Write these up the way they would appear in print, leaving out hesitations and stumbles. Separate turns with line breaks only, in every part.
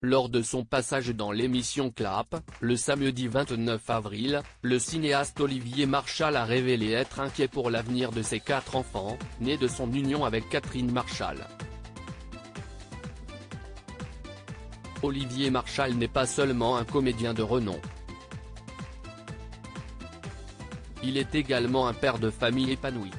Lors de son passage dans l'émission Clap, le samedi 29 avril, le cinéaste Olivier Marchal a révélé être inquiet pour l'avenir de ses 4 enfants, nés de son union avec Catherine Marchal. Olivier Marchal n'est pas seulement un comédien de renom. Il est également un père de famille épanoui.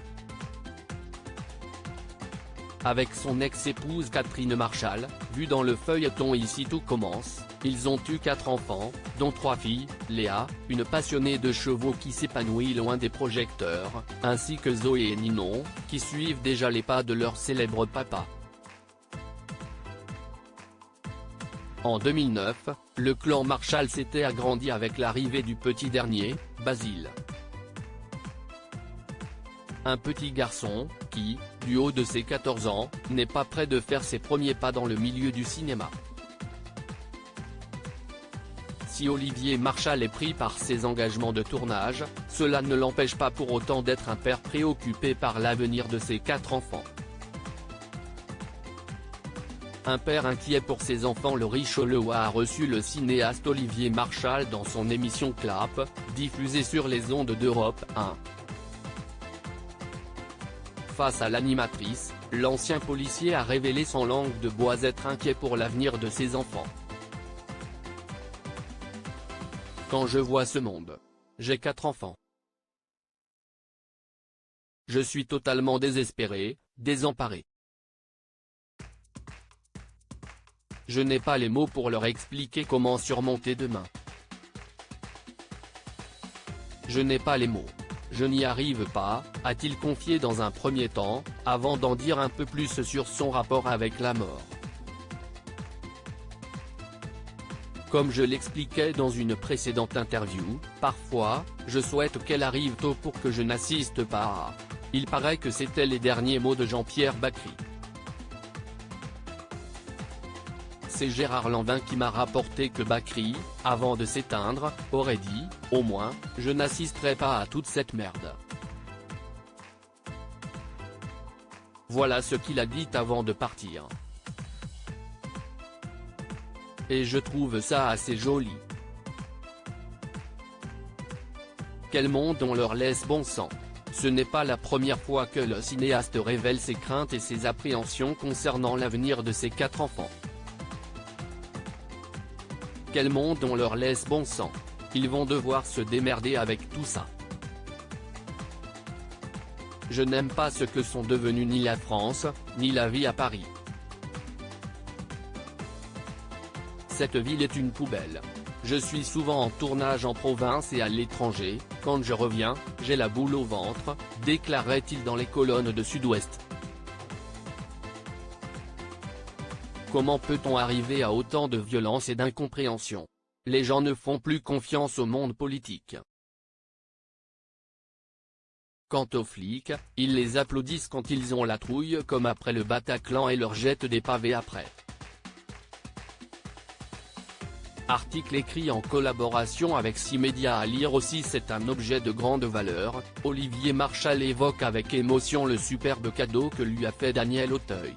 Avec son ex-épouse Catherine Marchal, vue dans le feuilleton Ici tout commence, ils ont eu 4 enfants, dont 3 filles, Léa, une passionnée de chevaux qui s'épanouit loin des projecteurs, ainsi que Zoé et Ninon, qui suivent déjà les pas de leur célèbre papa. En 2009, le clan Marchal s'était agrandi avec l'arrivée du petit dernier, Basile. Un petit garçon, qui, du haut de ses 14 ans, n'est pas prêt de faire ses premiers pas dans le milieu du cinéma. Si Olivier Marchal est pris par ses engagements de tournage, cela ne l'empêche pas pour autant d'être un père préoccupé par l'avenir de ses 4 enfants. Un père inquiet pour ses enfants. Le Richelieu a reçu le cinéaste Olivier Marchal dans son émission Clap, diffusée sur les ondes d'Europe 1. Face à l'animatrice, l'ancien policier a révélé sans langue de bois être inquiet pour l'avenir de ses enfants. Quand je vois ce monde. J'ai 4 enfants. Je suis totalement désespéré, désemparé. Je n'ai pas les mots pour leur expliquer comment surmonter demain. Je n'ai pas les mots. Je n'y arrive pas, a-t-il confié dans un premier temps, avant d'en dire un peu plus sur son rapport avec la mort. Comme je l'expliquais dans une précédente interview, parfois, je souhaite qu'elle arrive tôt pour que je n'assiste pas à. Il paraît que c'était les derniers mots de Jean-Pierre Bacri. C'est Gérard Lanvin qui m'a rapporté que Bacri, avant de s'éteindre, aurait dit « Au moins, je n'assisterai pas à toute cette merde ». Voilà ce qu'il a dit avant de partir. Et je trouve ça assez joli. Quel monde on leur laisse bon sang. Ce n'est pas la première fois que le cinéaste révèle ses craintes et ses appréhensions concernant l'avenir de ses 4 enfants. Quel monde on leur laisse bon sang. Ils vont devoir se démerder avec tout ça. Je n'aime pas ce que sont devenus ni la France, ni la vie à Paris. Cette ville est une poubelle. Je suis souvent en tournage en province et à l'étranger, quand je reviens, j'ai la boule au ventre, déclarait-il dans les colonnes de Sud-Ouest. Comment peut-on arriver à autant de violence et d'incompréhension? Les gens ne font plus confiance au monde politique. Quant aux flics, ils les applaudissent quand ils ont la trouille comme après le Bataclan et leur jettent des pavés après. Article écrit en collaboration avec 6 médias à lire aussi. C'est un objet de grande valeur. Olivier Marchal évoque avec émotion le superbe cadeau que lui a fait Daniel Auteuil.